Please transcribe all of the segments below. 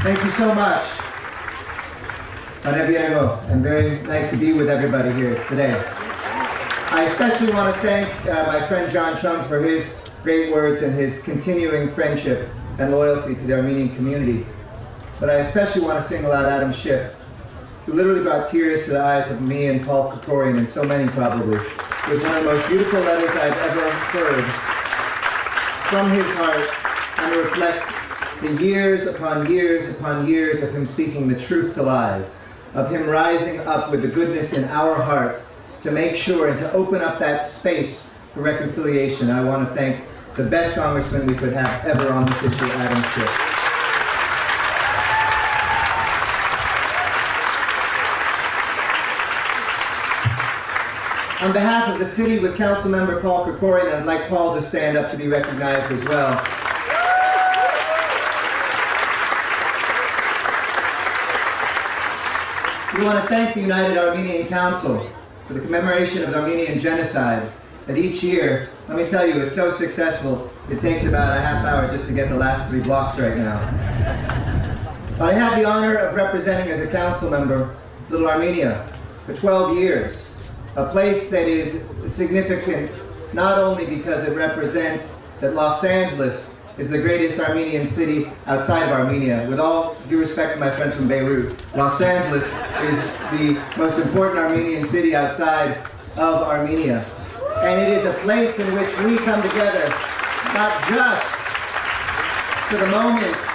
Thank you so much, and very nice to be with everybody here today. I especially want to thank my friend John Chung for his great words and his continuing friendship and loyalty to the Armenian community. But I especially want to single out Adam Schiff, who literally brought tears to the eyes of me and Paul Krikorian, and so many probably. It was one of the most beautiful letters I've ever heard from his heart, and it reflects the years upon years upon years of him speaking the truth to lies, of him rising up with the goodness in our hearts to make sure and to open up that space for reconciliation. I want to thank the best congressman we could have ever on this issue, Adam Schiff. On behalf of the city, with Councilmember Paul Krikorian, I'd like Paul to stand up to be recognized as well. We want to thank the United Armenian Council for the commemoration of the Armenian Genocide, that each year, let me tell you, it's so successful, it takes about a half hour just to get the last 3 blocks right now. But I have the honor of representing as a council member Little Armenia for 12 years. A place that is significant not only because it represents that Los Angeles is the greatest Armenian city outside of Armenia. With all due respect to my friends from Beirut, Los Angeles is the most important Armenian city outside of Armenia. And it is a place in which we come together, not just for the moments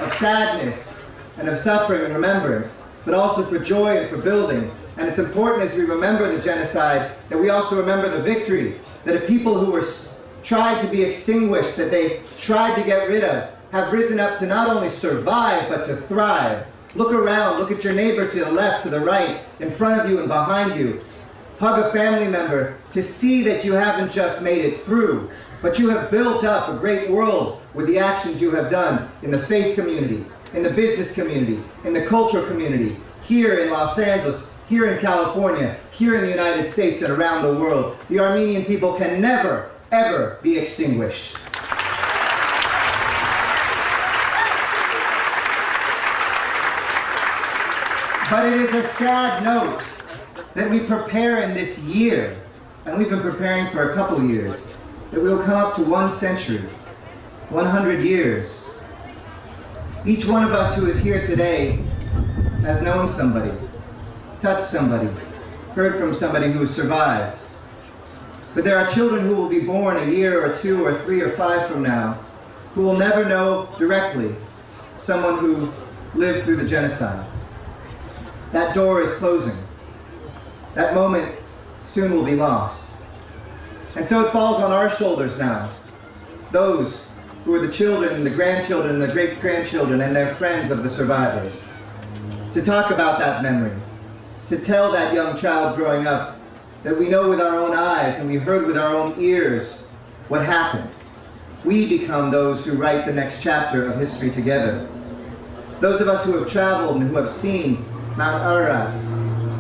of sadness and of suffering and remembrance, but also for joy and for building. And it's important as we remember the genocide that we also remember the victory, that a people who were tried to be extinguished, that they tried to get rid of, have risen up to not only survive, but to thrive. Look around, look at your neighbor to the left, to the right, in front of you and behind you. Hug a family member to see that you haven't just made it through, but you have built up a great world with the actions you have done in the faith community, in the business community, in the cultural community, here in Los Angeles, here in California, here in the United States and around the world. The Armenian people can never, ever be extinguished. But it is a sad note that we prepare in this year, and we've been preparing for a couple years, that we will come up to 1 century, 100 years. Each one of us who is here today has known somebody, touched somebody, heard from somebody who has survived. But there are children who will be born a year or 2 or 3 or 5 from now who will never know directly someone who lived through the genocide. That door is closing. That moment soon will be lost. And so it falls on our shoulders now, those who are the children and the grandchildren and the great-grandchildren and their friends of the survivors, to talk about that memory, to tell that young child growing up that we know with our own eyes and we heard with our own ears what happened. We become those who write the next chapter of history together. Those of us who have traveled and who have seen Mount Ararat,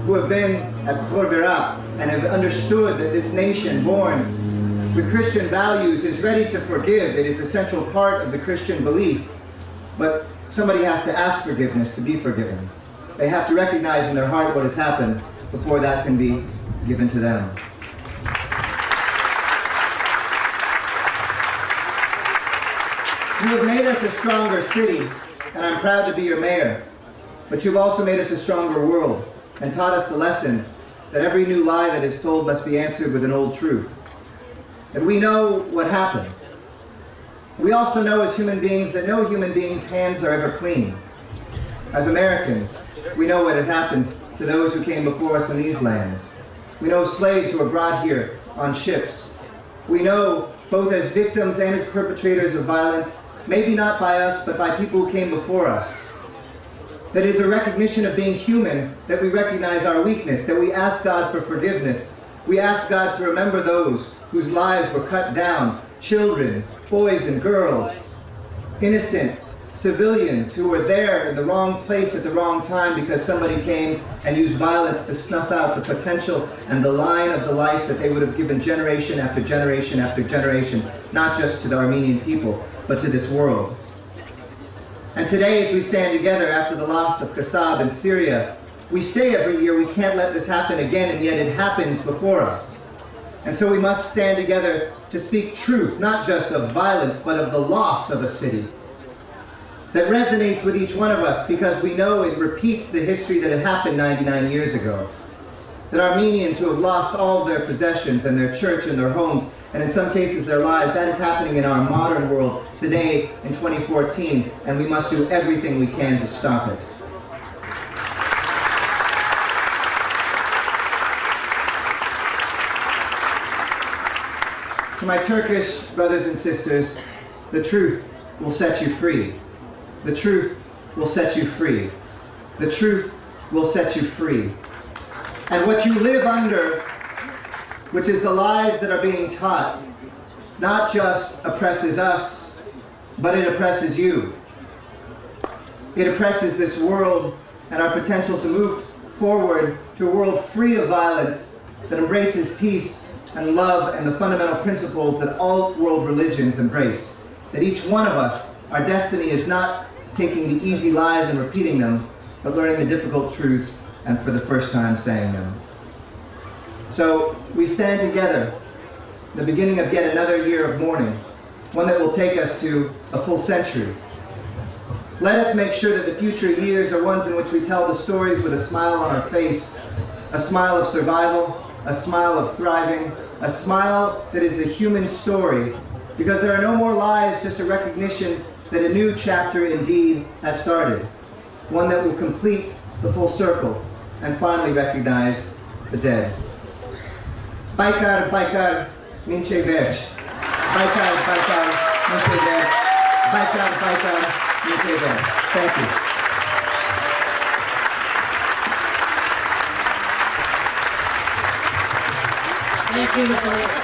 who have been at Khor-Virap and have understood that this nation born with Christian values is ready to forgive. It is a central part of the Christian belief. But somebody has to ask forgiveness to be forgiven. They have to recognize in their heart what has happened before that can be given to them. You have made us a stronger city, and I'm proud to be your mayor. But you've also made us a stronger world and taught us the lesson that every new lie that is told must be answered with an old truth. And we know what happened. We also know as human beings that no human being's hands are ever clean. As Americans, we know what has happened to those who came before us in these lands. We know slaves who were brought here on ships. We know, both as victims and as perpetrators of violence, maybe not by us, but by people who came before us. That is a recognition of being human, that we recognize our weakness, that we ask God for forgiveness. We ask God to remember those whose lives were cut down, children, boys and girls, innocent civilians who were there in the wrong place at the wrong time because somebody came and used violence to snuff out the potential and the line of the life that they would have given generation after generation after generation, not just to the Armenian people, but to this world. And today, as we stand together after the loss of Kasab in Syria, we say every year we can't let this happen again, and yet it happens before us. And so we must stand together to speak truth, not just of violence, but of the loss of a city that resonates with each one of us because we know it repeats the history that had happened 99 years ago. That Armenians who have lost all of their possessions and their church and their homes, and in some cases their lives, that is happening in our modern world today in 2014, and we must do everything we can to stop it. To my Turkish brothers and sisters, the truth will set you free. The truth will set you free. The truth will set you free. And what you live under, which is the lies that are being taught, not just oppresses us, but it oppresses you. It oppresses this world and our potential to move forward to a world free of violence that embraces peace and love and the fundamental principles that all world religions embrace. That each one of us, our destiny is not taking the easy lies and repeating them, but learning the difficult truths and for the first time saying them. So we stand together, the beginning of yet another year of mourning, one that will take us to a full century. Let us make sure that the future years are ones in which we tell the stories with a smile on our face, a smile of survival, a smile of thriving, a smile that is the human story, because there are no more lies, just a recognition that a new chapter indeed has started, one that will complete the full circle and finally recognize the dead. Baykar, Baykar, Minche Verch. Baykar, Baykar, Minche Verch. Baykar, Baykar, Minche Verch. Thank you. Thank you, Mr.